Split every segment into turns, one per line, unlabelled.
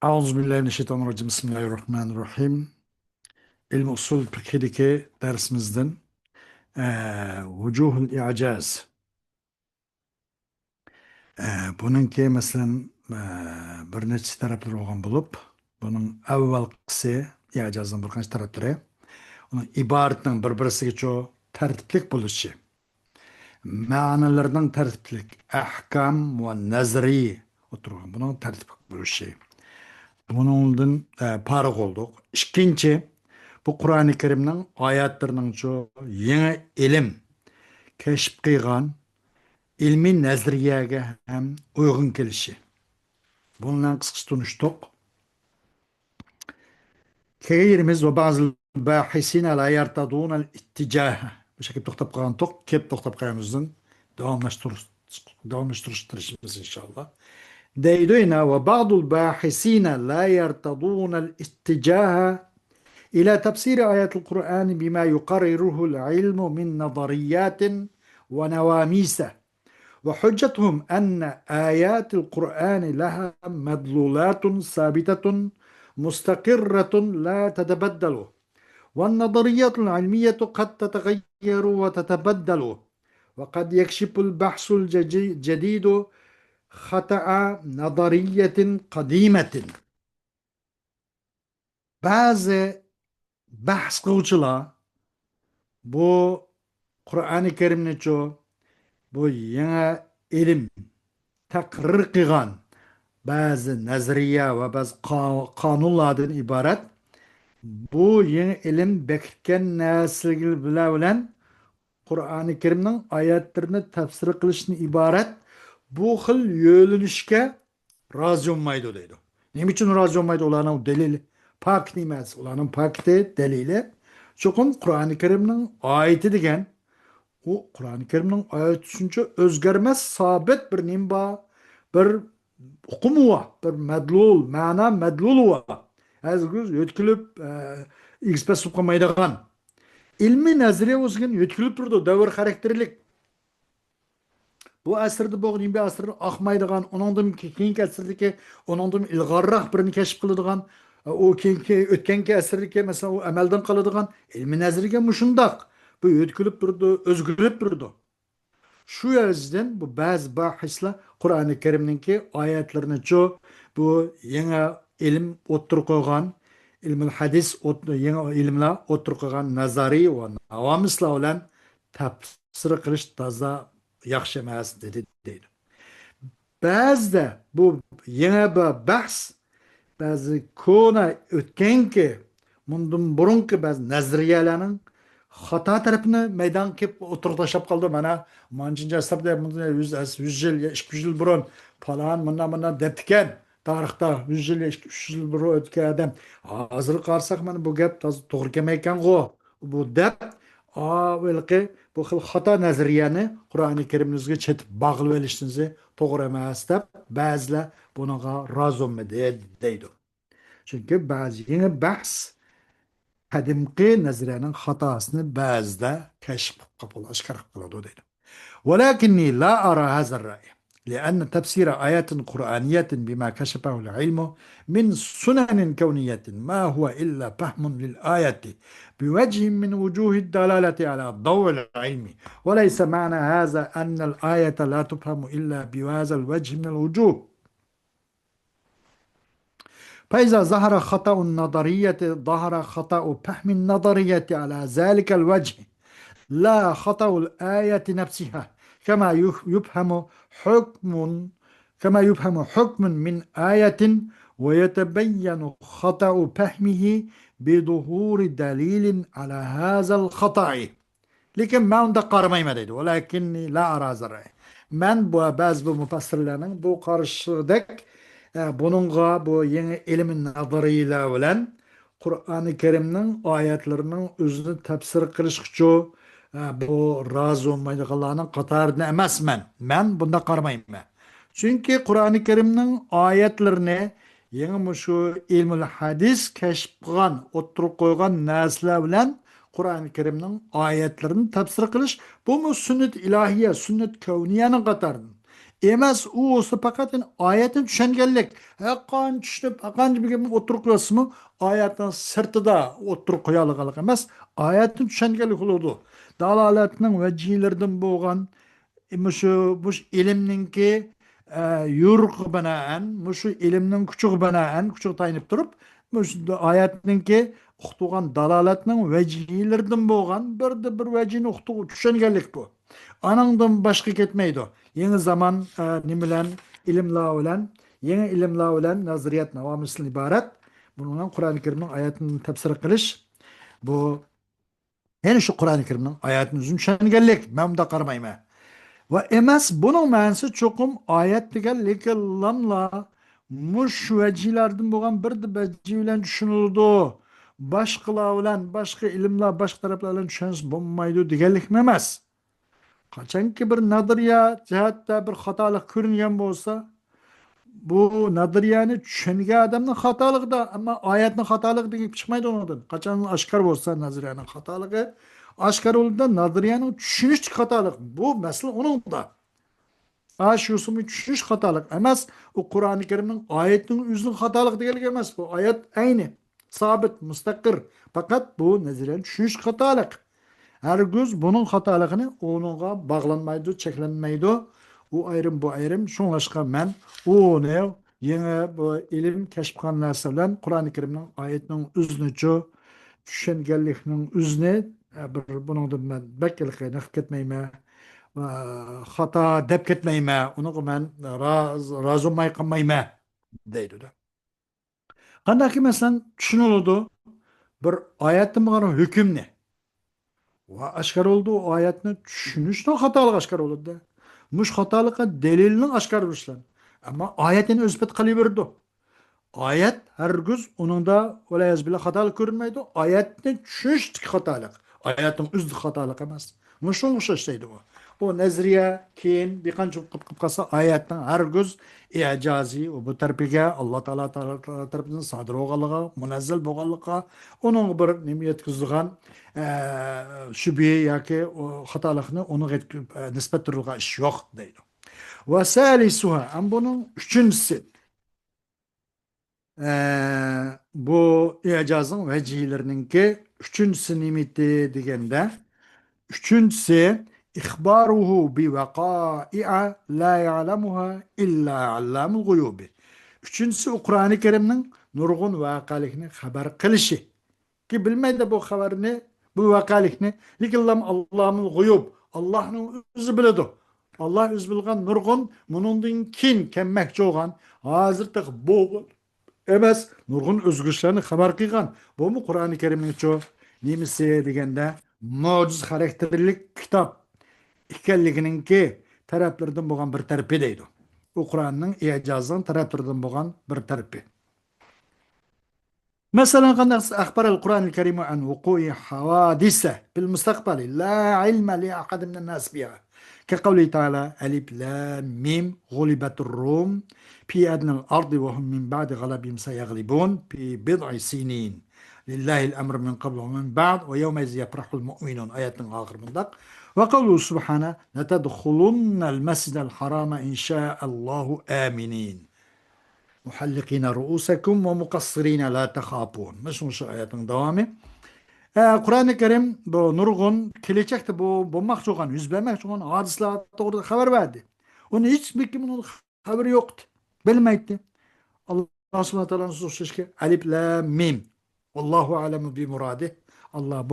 Euzubillahimineşşeytanirracim. Bismillahirrahmanirrahim. İlm usul fikhideki dersimizden vucuhul i'caz. Bununki mesela bir neçe tarafları olan bulup bunun avvalgisi i'cazın bir kaç tarafları. Onun ibaretin bir-birisiga çoğu tertiplik buluşu. Ma'nalarının tertiplik. Ahkam ve nazari oturgan. Bunun tertiplik buluşu. Bunundan parık olduk. İkinci, bu Kur'an-ı Kerim'nin ayetlerinin çoğu yeni ilim, keşif kıygan, ilmi nezriyege hem uygun kelişi. Bununla kıskısı tunuştuk. Keyrimiz ve bazı bahisine la yertadun el itticaha. Bu şekilde toktap kalan tok, kep toktap kayanımızın devamlaştırıştırışımız inşallah. Deyduyna ve bazı bahisine la yertadun el itticaha إلى تفسير آيات القرآن بما يقرره العلم من نظريات ونواميس وحجتهم أن آيات القرآن لها مدلولات ثابتة مستقرة لا تتبدل والنظريات العلمية قد تتغير وتتبدل وقد يكشف البحث الجديد خطأ نظرية قديمة. Bazı bahs kılçılar bu Kur'an-ı Kerim'ni çoğu bu yeni ilim takrir kılan bazı nazariye ve bazı kanunlardan ibaret bu yeni ilim bekirken nesil bilen Kur'an-ı Kerim'nin ayetlerini tefsir kılışını ibaret bu xil yönelişke razı olmaydı deydi. Ne için razı olmaydı? Olanın delili pak nimesi. Olanın pakti delili. Çünkü Kur'an-ı Kerim'nin ayeti degen o Kur'an-ı Kerim'nin ayet düşünce özgermez sabit bir nimba bir hukumu var. Bir medlul, mana medlul var. Az göz yetkilip XP sukamaydıgan. İlmi nazariye olsun yetkilip durdu. Devir karakterlik. Bu asırda boğun bir asır akmaydıgan, onundan keyinki asırdaki onundan ilgarrak birini keşif kılıdıgan, o keyinki ötkenki asırdaki mesela o emelden kalıdıgan ilmi nazariye muşundak. Bu yetkilip durdu, özgürlük durdu. Şu yüzden bu bazı bahisler Kur'an-ı Kerim'ninki ayetlerini çoğu bu yeni ilim otur koygan, ilmil hadis yeni ilimler otur koygan nazari ve avamisla olan tefsir kılış taza yaxşı emas dedi deydi. Bazıda bu yeni bir bahs bazı konu ötkenki bundan burunki bazı nazariyelerinin hata tarafını meydan kep oturup taşıp kaldı bana mancınca asırda 100 yıl 200 yıl burun falan bundan deptiken tarihta 100 yıl 200 yıl burun ötken adam hazır qarsak mana bu gap to'g'ri kelmayotgan go bu deb belki bu xil hata nazariyani Qur'oni Karimimizga chetib bag'lab olishimizni to'g'ri emas deb ba'zilar bunaqa rozi bo'lmaydi deydi. Chunki ba'zi yeni bahs qadimki nazariyaning xatosini ba'zida kashf qilib oshkor qiladi deydi. ولكني لا أرى هذا الرأي لأن تفسير آيات قرآنية بما كشفه العلم من سنن كونية ما هو إلا فهم للآية بوجه من وجوه الدلالة على الضوء العلمي وليس معنى هذا أن الآية لا تفهم إلا بهذا الوجه من الوجوه. فإذا ظهر خطأ النظرية ظهر خطأ فهم النظرية على ذلك الوجه لا خطأ الآية نفسها كما يفهم حكم كما يفهم حكم من آية ويتبين خطأ فهمه بظهور دليل على هذا الخطأ. Lekin men unda qaramayman deydi. Walakinni la ara zaray. Men bu ba'zi bu mufassirlarning bu qarashidek buningga bu yangi ilm nazariyalar bilan Qur'oni Karimning oyatlarining o'zini tafsir qilish uchun bu rozi bo'lmaydiganlarning qatorida emasman. Men bunda qaramayman. Chunki Qur'oni Karimning oyatlarini yangi shu ilmul hadis kashf qilgan, o'tirib qo'ygan narsalar bilan Kur'an-ı Kerim'nin ayetlerini tefsir kılış, bu mu sünnet ilahiye, sünnet kevniyenin katarın. emas, u o'zi faqat oyatni tushunganlik. Haqqan tushunib, haqqan bir o'tirib qo'yasizmi? Oyatning sirtida o'tirib qo'yaladigan emas, oyatni tushunganlik bo'ladi. Dalolatning vajilaridan bo'lgan mush ilmninki yurg'i binoan, mushu ilmning kuchugi binoan, kuchugi tayinib turib, mush oyatninki uqtugan dalolatning vajilaridan bo'lgan bir vajini uqtuq tushunganlik bu. Anandan boshqa ketmaydi. Yangi zamon nima bilan ilmlar bilan, yangi ilmlar bilan nazariyat navomisdan iborat. Bundan Qur'oni Karimning oyatini tafsir qilish bu yani shu Qur'oni Karimning oyatini tushunganlik, men bunda qaramayman. Va emas bunun ma'nosi cho'qim oyat degan lekin lamla mush vajilardan bo'lgan bir vaji bilan tushunildi. Boshqalar bilan, boshqa ilmlar, boshqa taraflar bilan tushunish bo'lmaydi deganlik emas. Qachonki bir nazariya jihatda bir xatolik ko'ringan bo'lsa, bu nazariyani tushungan odamning xatoligida, ammo oyatning xatoligi deb chiqmaydi undan. Qachon oshkor bo'lsa nazariyaning xatoligi, oshkor bo'lganda nazariyaning tushunish xatolik. Bu masala uningda. Shusini tushunish xatolik emas, u Qur'oni Karimning oyatining o'zining xatolik deganlik emas. Bu oyat ayni, sabit, mustaqir. Faqat bu nazariyani tushunish xatolik. Hergiz bunun hatalıqını onunla bağlanmaydı, çeklenmeydi. O ayrım bu ayrım. Şunlaşqa men onu yeni bu ilim keşfkan narsa bilen Kur'an-ı Kerim'nin ayetinin üzünüçü, düşüngenlikinin üzünü bir bunun ben bekkelikle nefk etmeyme, hata dep ketmeyme, onu ben razı olmay kalmayme deydi de. Kandak ki mesela düşünülüdü bir ayetin bana hüküm ne? Va aşkar oldu o ayetni tushunishdan xatolik aşkar oldu. Mush xatolikqa delilning aşkar bo'lishlan. Ammo oyatni o'zbit qilaverdi. Oyat hargiz uningda valayaz bilan xatolik ko'rinmaydi. Oyatni tushunish xatolik. Oyatning o'zi xatolik emas. Mushunga o'xshashlaydi bu. Bu nazariya keyin bir qancha qilib qolsa oyatning hargiz ijoziy bu tarafiga Alloh taolo tarafidan sodir bo'lganligi, munazzal bo'lganligi, uning bir nima yetkazgan shubha yoki xatolikni uni nisbat turilgan ish yo'q deydi. Va salisuha, am buning uchinchisi bu ijozning vajilarininki uchinchisi nimati deganda üçüncüsü ihbaruhu bi vaqa'i'a la ya'lamuha illa allamul guyubi. Üçüncüsü Kur'an-ı Kerim'nin nurgun vaqalikni haber kılışı. Ki bilmeydi bu haberini, bu vaqalikni. Lekin Allah'ın guyub, Allah'ın özü biledi. Allah özü bilgan nurgun, bunundan kin kemmek çoğan, hazırda bu emas, nurgun özgüçlerini haber kıygan. Bu mu Kur'an-ı Kerim'nin çoğu? Nimisi degende mo'jiz xarakterlik kitob ekanligininki taraflardan bo'lgan bir tarafi deydi. U Qur'onning ijozining taraflaridan bo'lgan bir tarafi. Masalan, qanday axbarul Qur'onil Karim an wuqu'i hawadisa fil mustaqbali la ilma li ahad min an-nas biha. كقوله تعالى ألف لام ميم غلبت الروم في أدنى الأرض وهم من بعد غلبهم سيغلبون في بضع سنين لله الأمر من قبل ومن بعد ويومئذ يفرح المؤمنون آيات آخر من ذلك وقوله سبحانه لتدخلن المسجد الحرام إن شاء الله آمنين محلقين رؤوسكم ومقصرين لا تخافون مش آيات دوامي Kur'an-ı Kerim bu nurgun gelecekte bu bulmak olan, yüz vermek olan hadisler doğru haber verdi. Onun hiçbir kimin haberi yoktu. Bilmeydi. Allah subhanahu wa ta'ala sözü ki Alif Lam Mim. Allahu alemu bi muradi. Allah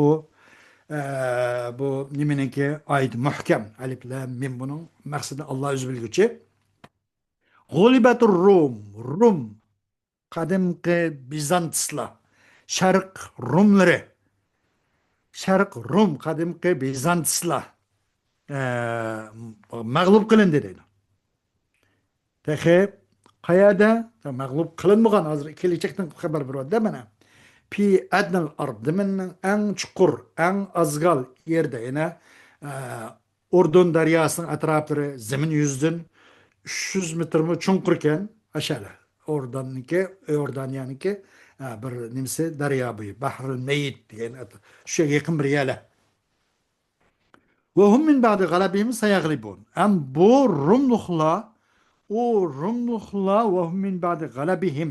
bu nimeninki ayet muhkem. Alif Lam Mim bunun maksadı Allah özü bilgüçü. Gulibetur Rum. Rum. Kadimki Bizanslar. Şark Rumları. Şark Rum kadimki Bizanslar mağlup kılındı deydi. Peki qayada mağlup kılınmagan hazır gelecekten haber bir wadda mana. Pi adnal ard demenin en çukur, en azgal yerde yine Ordon deryasının etrafları zemin yüzden 300 metre mi çunkurken aşağı. Oradan yani ki bir nimse derya boyu. Bahrül Meyit yani şu yakın bir yerle. Ve hum min ba'di galabihim seyaglibun. Am bu Rumlukla u rumluqlar va hum min ba'di g'alabihim.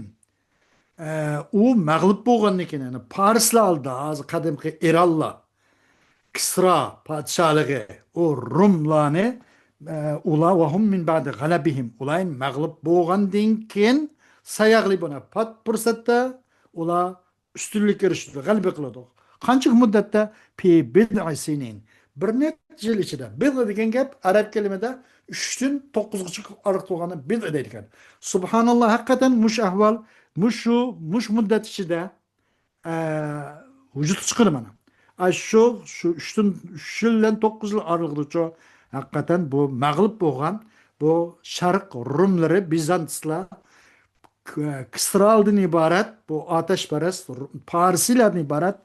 U mag'lub bo'lgandan keyin, ya'ni farslar oldida, hozir qadimgi Eronlar, Kisra podshohligi, u rumlarni ular va hum min ba'di g'alabihim. Ular mag'lub bo'lgandan keyin sayaqli buni pat fursatda ular ustunlikka erishdi, g'alaba qiladi. Qancha muddatda? Fi bid'i sinin. Bir necha yil ichida. Bid degan gap arab kalimada 3 dan 9gacha ariq bo'lgani bid deydigan. Subhanalloh, haqiqatan mush ahvol mush muddat ichida vücut chiqadi mana. Shu 3 yildan 9 yil oralig'igacha haqiqatan bu mag'lub bo'lgan bu Sharq Rumlari, Bizantslar, Kisraldan iborat bu atashparast Parsiylardan iborat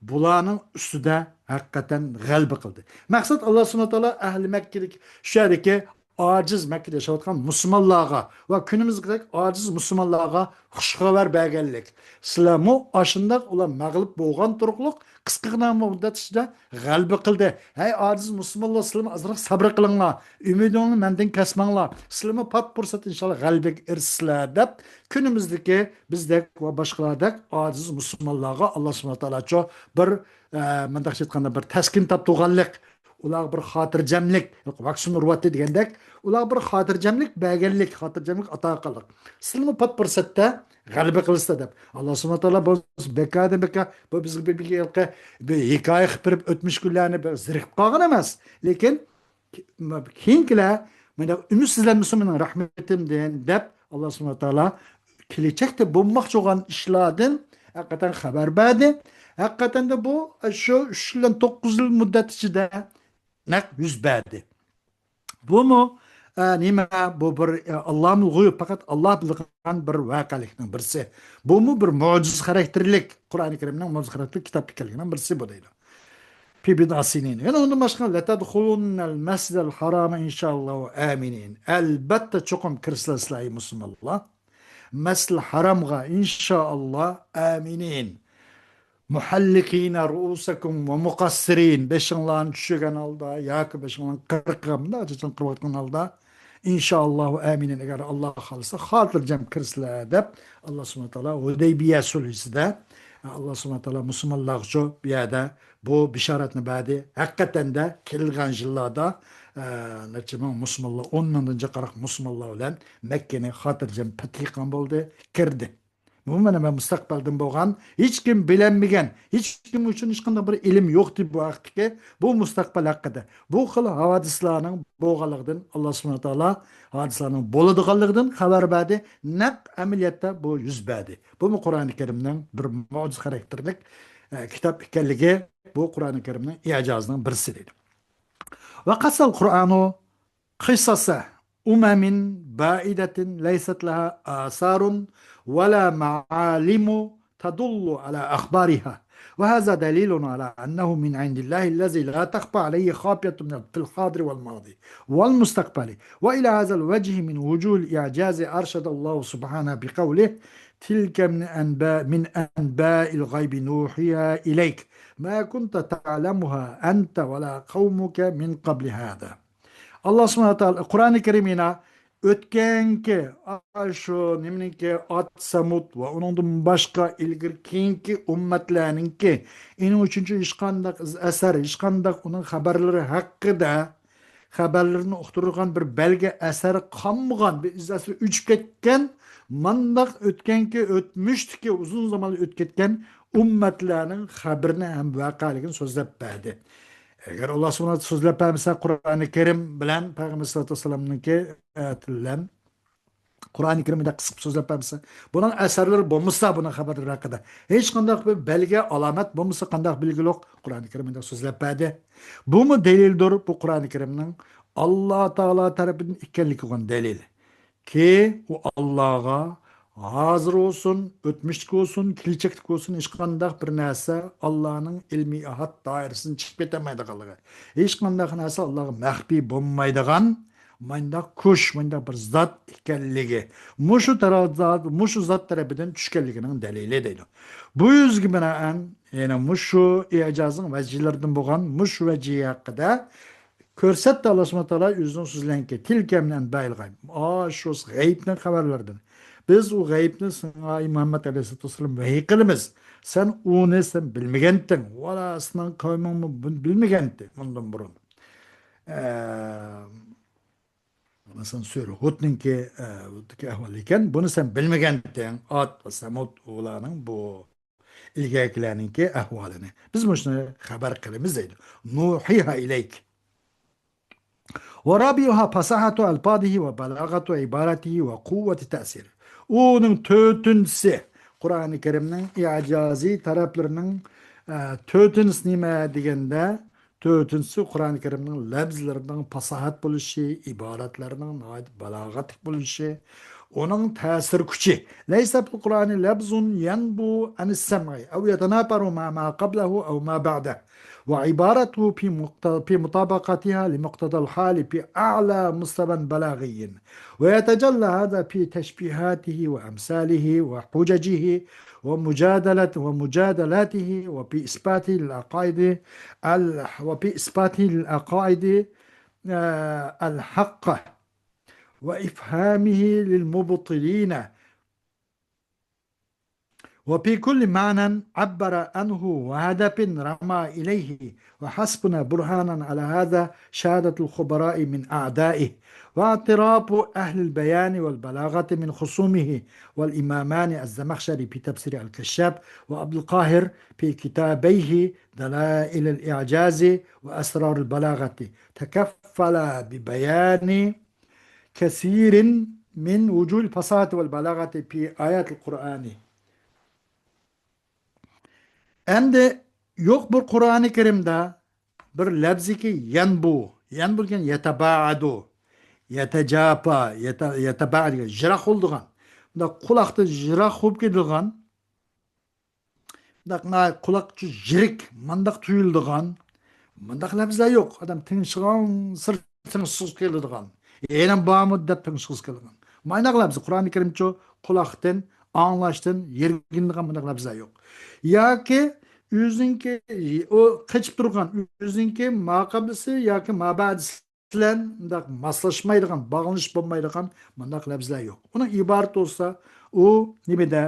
bularning ustida haqiqatan g'alaba qildi. Maqsad Alloh subhanahu va taolo ahli Makkalik shu yerdagi ojiz Makkada yashayotgan musulmonlarga va kunimizga ojiz musulmonlarga xushxabar berganlik. Sizlarmi ashundoq ular mag'lub bo'lgan turqliq qisqagina muddat ichida g'alaba qildi. Hey ojiz musulmonlar, sizlar azroq sabr qilinglar. Umidingni mendan kesmanglar. Sizlarmi pat fursat inshaalloh g'alabaga erishsizlar deb kunimizdagi bizdek va boshqalardek ojiz musulmonlarga Alloh subhanahu va taolo bir mendaqcha aytganda bir taskin toptirganlik, ular bir xotirjamlik, vaksin urvati degandek, ular bir xotirjamlik berganlik, xotirjamlik ato qildik. Sizlarni pat fursatda g'alaba qilsa deb Alloh subhanahu va taolo bu bizga bir hikoya qilib berib o'tmish kunlarni bir zirqib qolgan emas, lekin keyingilar mana umidsizlanmasa mening rahmatimdan deb Alloh subhanahu va taolo kelajakda bo'lmoqchi bo'lgan ishlardan haqiqatan xabar berdi. Haqiqatan de bu şu 3 yildan 9 yil muddat ichida naq yuz berdi. Bu mu nima bu bir Allohning g'uyub, faqat Alloh bilgan bir voqelikning birisi. Bu mu bir mo'jiz xarakterlik Qur'oni Karimning mo'jiz xarakterlik kitob ekanligining birisi bu deydi. Fi bid'asinin. Yani ondan başka la tadkhulunnal masjidal harama inşallah aminin. Albatta çokum kirsizlar musulmonlar. Masjidil haramga inşallah aminin. Muhallikina ruusakum ve muqassirin. Beşinlan düşügen alda, yakı beşinlan kırkımda, acıcan kırvatkan alda. İnşallahu aminin, eğer Allah halisa hatırcam kirsizler deb Allah subhanahu wa ta'ala Hudeybiye sulhüsüde Allah subhanahu wa ta'ala musulmonlarga bir yerda bu bishoratni berdi. Haqiqatan de kelgan yillarda necha ming musulmonlar 10 mingdan qaraq musulmonlar bilan Makkani xotirjam patliqan bo'ldi, kirdi. Bu mana mustaqbaldan bo'lgan, hech kim bilinmagan, hech kim uchun hech qanday bir ilm yo'q deb bu vaqtga bu mustaqbal haqida. Bu xil hadislarning bo'lganligidan Alloh subhanahu wa taolo hadislarning bo'ladiganligidan xabar berdi. Naq amaliyotda bu yuz berdi. Bu Qur'oni Karimning bir mo'jiz xarakterlik kitob ekanligi bu Qur'oni Karimning i'jozining birisi deydi. Va qasal Qur'onu qissasa umamin ba'idatin laysat laha asarun ولا معالم تدل على أخبارها وهذا دليل على أنه من عند الله الذي لا تخفى عليه خافية في الحاضر والماضي والمستقبل وإلى هذا الوجه من وجوه الإعجاز أرشد الله سبحانه بقوله تلك من أنباء الغيب نوحيها إليك ما كنت تعلمها أنت ولا قومك من قبل هذا. الله سبحانه وتعالى القرآن الكريم o'tganki shu nimaniki Ad Samud va uningdan boshqa ilgari keyingi ummatlarningki eng uchinchi hech qanday asar, hech qanday uning xabarlari haqida xabarlarni uqtirgan bir belge asari qolmagan, bir izasi o'chib ketgan, mandaq o'tganki o'tmishdiki uzun zamonlar o'tib ketgan ummatlarning xabarini ham voqeligini so'zlab berdi. Eğer Allah subhanahu so'zlab bermasa Qur'oni Karim bilan Payg'ambar sollallohu alayhi vasallamniki tilan Qur'oni Karimda qisib so'zlab bermasa, buning asarlari bo'lmasa, buning xabarlari haqida hech qanday bir belge, alomat bo'lmasa, qanday belgi yo'q Qur'oni Karimda so'zlab berdi. Bu mu delildir bu Qur'oni Karimning Alloh taolo tarafidan ekanligiga dalil. Ki u Allohga hozir olsun, o'tmishlik olsun, kelajaklik olsun hech qanday bir narsa Allohning ilmiy ahad doirasidan chiqib ketmaydiganligi. Hech qanday narsa Allohga maxfiy bo'lmaydigan, mandaq kuch, mandaq bir zot ekanligi. Mushu zot tarafidan tushganligining dalili deydi. Bu yuzga binoan yana mushu ijozning vajilaridan bo'lgan mush vaji haqida Ko'rsatdi Alloh subhanahu taolo o'zining so'zlarinki tilka min bayil g'ayb. Shu g'aybning xabarlardan. Biz u g'aybni senga Muhammad alayhisolatu vasallam vahiy qilamiz. Sen bilmaganding. Valla sening qavming bilmagandi bundan burun. Eee, Masalan, Sura Hud'ninki ahvol ekan, buni sen bilmaganding. Ad va Samud o'g'larining bu ilgakilarninki ahvolini. Biz shuni xabar qilamiz deydi. Nuhiha ilayk. ورابعها فصاحة ألفاظه وبلاغة عبارته وقوة تأثيره. Onun tötüncüsü Kur'an-ı Kerim'nin icazi taraflarının tötüncüsü nime degende tötüncüsü Kur'an-ı Kerim'nin lafzlarının fasahat buluşu, ibaretlerinin balagat buluşu, onun tesir gücü. Leysa bil Kur'an'ı lafzun yanbu anis sem'i ev yetenaparu ma qablahu ev ma ba'dah. وعبارته في مطابقتها لمقتضى الحال بأعلى مستوى بلاغي ويتجلى هذا في تشبيهاته وأمثاله وحججه ومجادلاته وبإثباته للعقائد الحق وإفهامه للمبطلين وفي كل معنى عبر عنه وهدف رمى إليه وحسبنا برهانا على هذا شهادة الخبراء من أعدائه واعتراف أهل البيان والبلاغة من خصومه والإمامان الزمخشري في تفسير الكشاف وعبد القاهر في كتابيه دلائل الإعجاز وأسرار البلاغة تكفل ببيان كثير من وجوه الفصاحة والبلاغة في آيات القرآن. Endi yok bu Kur'an-ı Kerim'de bir lafzi ki yanbu. Yanbu degan yetabaadu, yetecapa, yetabaad degan jiroq bo'ldigan. Bunda quloqda jiroq bo'lib keladigan, bunda quloqcha jirik, mandaq tuyuldigan, mandaq lafzlar yo'q. Odam tinchigan, sir tinchsiz keladigan. Yana bu muddat tinchsiz keladigan. Mandaq lafzi Kur'an-ı Kerim'ço quloqdan, anglashdan, yergindigan mandaq lafzlar yo'q. Yoki o'zinki o qechib turgan o'zinki maqablisi yoki mabadisi bilan bundoq moslashmaydigan, bog'lanish bo'lmaydigan bundoq lafzlar yo'q. Uning iborat bo'lsa, u nimada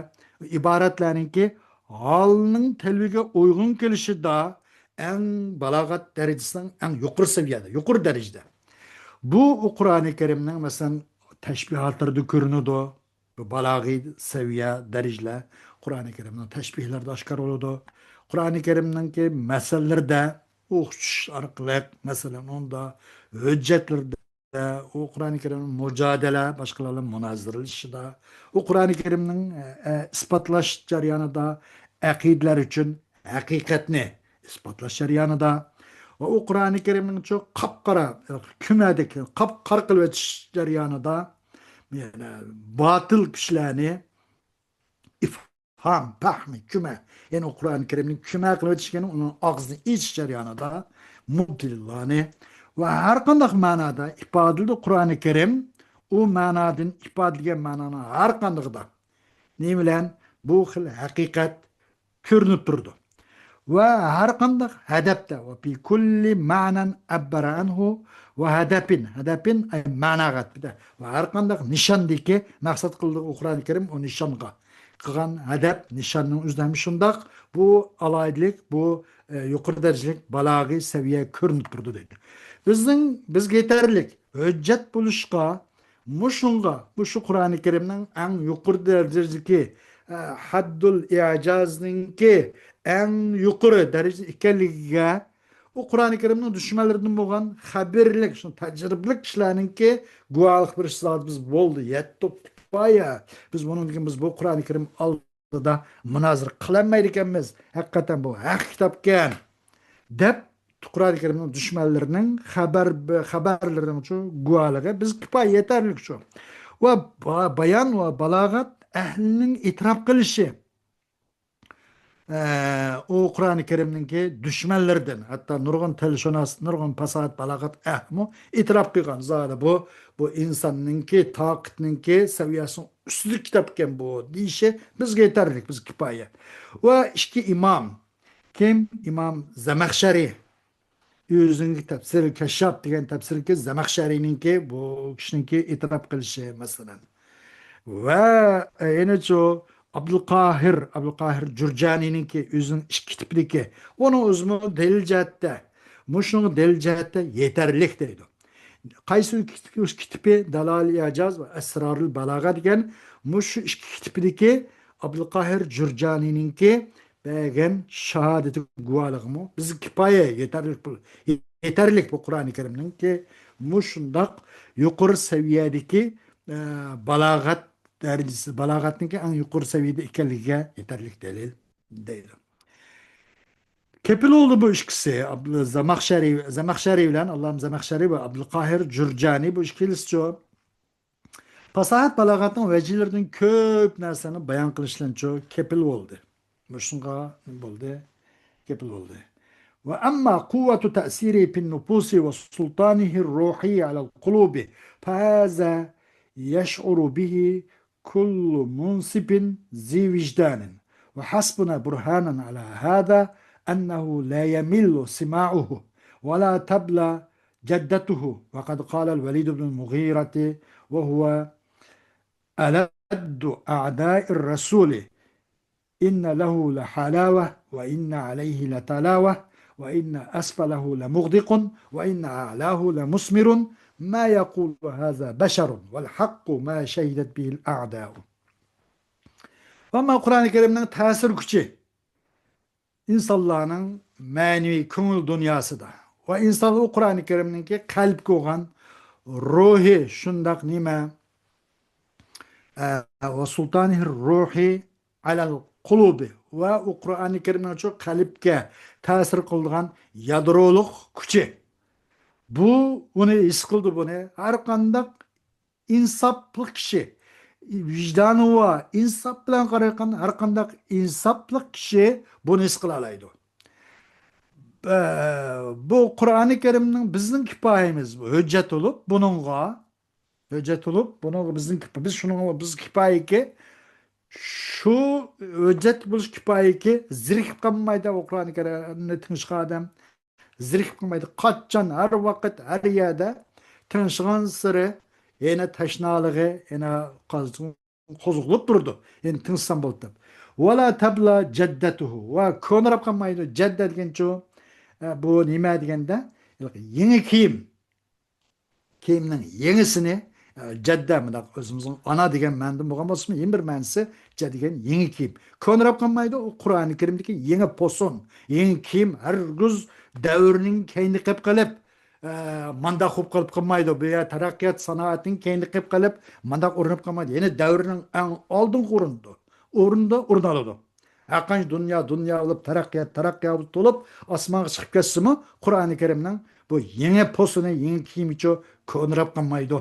iboratlarningki holning tilviga uyg'un kelishida eng balog'at darajasining eng yuqori saviyada, yuqori darajada. Bu Qur'oni Karimning masalan tashbihotlarida ko'rinadi. Bu balog'iy saviya darajalar Qur'oni Karimning tashbihlarida oshkor bo'ladi. Qur'oni Karimninki masalalarda o'qish orqali masalan unda hujjatlarda u Qur'oni Karimning mujodala boshqalar bilan munoziralashida u Qur'oni Karimning isbotlash jarayonida aqidalar uchun haqiqatni isbotlash jarayonida va u Qur'oni Karimning çok qapqara kumadagi qapqar qilib o'tish jarayonida batıl kuchlarni fahmi, küme. Yani o Kur'an-ı Kerim'in küme kılıp yetişkeni onun ağzını iç jarayonida mubtilillahni ve her kandak manada ifadeli Kur'an-ı Kerim o manadın ifadeligen manana her kandakda ne bilen bu xil hakikat görünüp durdu. Ve her kandak hedefte ve fi kulli manen abbara anhu ve hedefin ay managat bir de ve her kandak nişandaki maksat kıldığı Kur'an-ı Kerim o nişanga qilgan hadab nishonning o'zida ham shundoq bu alaydilik bu yuqori darajalik balog'iy saviya ko'rinib turdi deydi. Bizga yetarlik hujjat bo'lishga mushunga shu Qur'oni Karimning eng yuqori darajadagi haddul i'jozninki eng yuqori daraja ekanligiga u Qur'oni Karimning dushmanlaridan bo'lgan xabarlik shu tajribalik kishilarninki guvohlik berish biz bo'ldi yetdi. Biz bu Qur'oni Kerim oldida munozir qilolmaydi ekanmiz. Haqiqatan bu haq kitobkan deb Qur'oni Kerimning dushmanlarining xabarlaridan shu guvohligi biz kifoya yetarli shu. Va bayon va balog'at ahlining e'tirof qilishi o Qur'oni Kerimninki dushmanlaridan hatto nurg'un tilshunos, nurg'un fasohat balog'at ahli e'tirof qilgan. Zodi bu insonninki toqatninki saviyasini ustida kitob ekan bu deyishi bizga yetarli, biz kifoya. Va ikki imom kim? İmam Zamaxshari Özünki tefsir Keşşaf degan tefsirki Zamaxshariyninki bu kishiniki e'tirof qilishi masalan. Va yana shu Abdulqahir Jurjanininki o'zining ish kitibniki. Onun o'zimi dalil jihatda, mushuni dalil jihatda yetarlik deydi. Qaysi kitibi Dalal-i A'jaz ve Esrarul Balaga degan mush ikki kitibidagi Abdulqahir Jurjanininki bergan shahadati guvohligimi biz kifoya yetarlik bu Qur'oni Karimninki mushundaq yuqori saviyadagi balag'at darajasi balag'atniki eng yuqori saviyada ekanligiga yetarlik dalil deydi. Kepil oldu bu ikisi. Zamaxshari bilan Allah'ım Zamaxshari ve Abdülkahir Jurjani bu ikilisi çoğu. Fasahat balag'atning vajilaridan ko'p narsani bayon qilishlancho kepil bo'ldi. Shunga bo'ldi, kepil bo'ldi. Ve amma kuvvetu ta'siri fin nufusi ve sultanihi ruhi ala kulubi fahaza yeş'uru bihi kullu munsibin zi vicdanin ve hasbuna burhanan ala hada أنه لا يمل سماعه ولا تبلى جدته وقد قال الوليد بن المغيرة وهو ألد أعداء الرسول إن له لحلاوة وإن عليه لتلاوة وإن أسفله لمغدق وإن أعلاه لمسمر ما يقول هذا بشر والحق ما شهدت به الأعداء. وما القرآن الكريم تأثير كتير İnsanların manevi köngül dünyası da. Ve insan o Kur'an-ı Kerim'ninki kalp koğan ruhi şundak nime ve sultanihir ruhi alal kulubi ve o Kur'an-ı Kerim'nin çok kalpke tasir kıldıgan yadroluk küçü. Bu onu his kıldı bunu. Her kandak insaplı kişi vicdanı var. İnsap bilen qaraykan her kandak insaplı kişi bunu his kılalaydı. Bu Kur'an-ı Kerim'nin bizim kifayemiz bu. Hüccet olup bununla biz şununla biz kifayi ki şu hüccet buluş kifayi ki zirk kılmaydı o Kur'an-ı Kerim'ni tınışka adam zirk kılmaydı. Kaçcan her vakit her yerde tınışkan sırı yine taşnalığı yine kozulup durdu. Yani tınışsan buldu. Vela tabla ceddetuhu ve konurap kılmaydı. Ceddet genço bu nima deganda yangi kiyimning yangisini jadda mundaq o'zimizning ona degan ma'noda bo'lgan bo'lsa-mu, eng bir ma'nosi jadda degan yangi kiyim. Ko'nrab qolmaydi u Qur'oni Karimdagi yangi poson, yangi kiyim hargiz davrning keyni qilib qilib mandaq qilib qolmaydi. Bu ya taraqqiyot sanoatining keyni qilib qilib mandaq o'rinib qolmaydi. Ya'ni davrning eng oldingi o'rinda o'rin oladi. Haqqan dünya olup taraqqiyot olup asmaga chiqib ketsimi Qur'oni Karimning bu yangi posini yangi kiyimicho ko'nrab qolmaydi.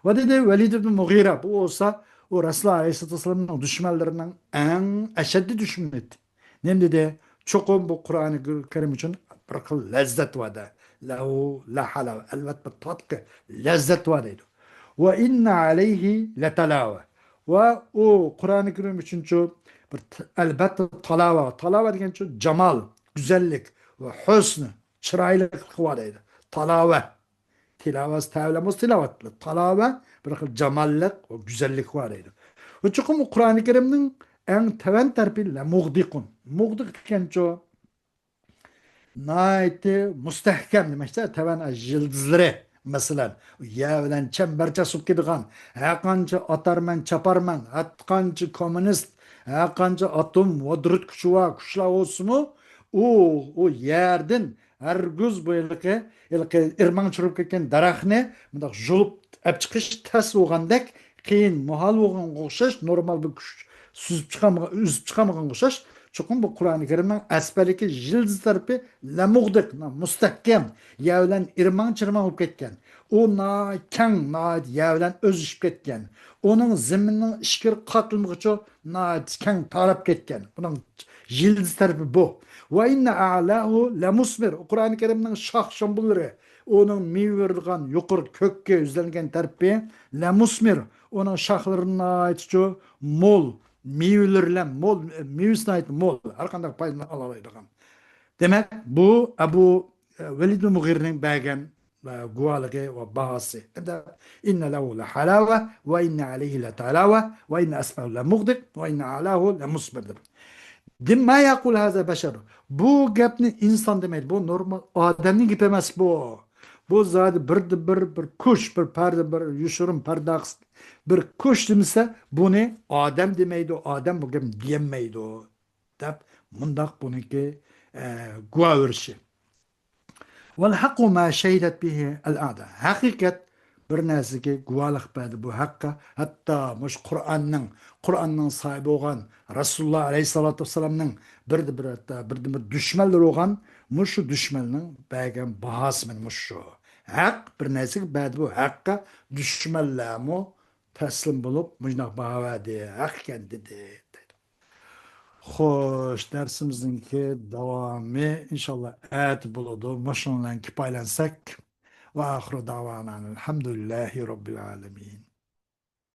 Va dedi Valid ibn Mughira bu olsa o Rasululloh Aleyhisselam'ın düşmanlarının en ashaddiy düşmanı edi. Nem dedi çoğun bu Qur'oni Karim için bir xil lezzet vardı. Lahu la halav albatta tatlı lezzet var dedi. Ve inna aleyhi letalava. Ve o Qur'oni Karim için albatta talava degan cemal, güzellik ve husn, chiroylik var deydi. Tilavas tavlamos tilavatlı. Talava bir xil cemallik ve güzellik var deydi. Ve çünkü Qur'oni Karimning en teven tarpi la mughdiqun. Mughdiq degan naiti mustahkam demakda teven yıldızları mesela ya bilan chambarcha sup kedigan, haqancha atarman chaparman, atqancha kommunist qancha atom vodrut kuchi va kuchlar olsinmi u yerdan hargiz bu irmon chirib ketgan daraxtni bundoq julib olib chiqish tas bo'lgandek qiyin muhal bo'lganga o'xshash normal bir kuch uzib chiqamagan o'xshash chuqur bu Qur'oni Karimning asbaliki yildiz tarafi lamug'diq mustahkam ya bilan irmon chirmon bo'lib ketgan u kang ya bilan o'zishib ketgan onun ziminin işkir katılmıcı kang tarap ketken. Bunun yıldız tarafı bu. Ve inne a'lahu la musmir. Qur'oni Karimning şah şambulları onun meyverdiğen yuqur kökke üzlengen tarafı la musmir. Onun şahlarının aytıcı mol meyvelerle meyvesine ait mol. Her kandak payını alalaydıgan. Demek bu Abu Velid Mughir'nin bəgən guvalığı ve bahası. İnne lehu le halave ve inne aleyhi le talave ve inne esfehu le mugdik ve inne alahu le musbirdir. Ma yakul haza beşer. Bu gapni insan demeydi. Bu normal adamın gibi emas bu. Bu zadi bir kuş, bir perde, bir yuşurun perdaks, bir kuş demese bunu adam demeydi. O adam bu gapni diyemeydi o. Dep mundak bununki guva verişi. Vel hakku ma şehidet bihi el-a'da. Hakikat bir narsaki guvalık berdi bu hakka. Hatta muş Kur'an'ның sahibi olgan Rasulullah aleyhissalatu vesselam'ның bir düşmanlar olgan muşu düşmanның bergen bahası men muşu. Hak bir narsaki berdi bu hakka düşmanlarmı teslim bulup mujnaq baha verdi. Hak ekan dedi. Xo'sh, darsimizningki davomi inshaalloh at bo'ladi. Mashinalarni paylansak va oxiri davona alhamdulillahi robbil alamin.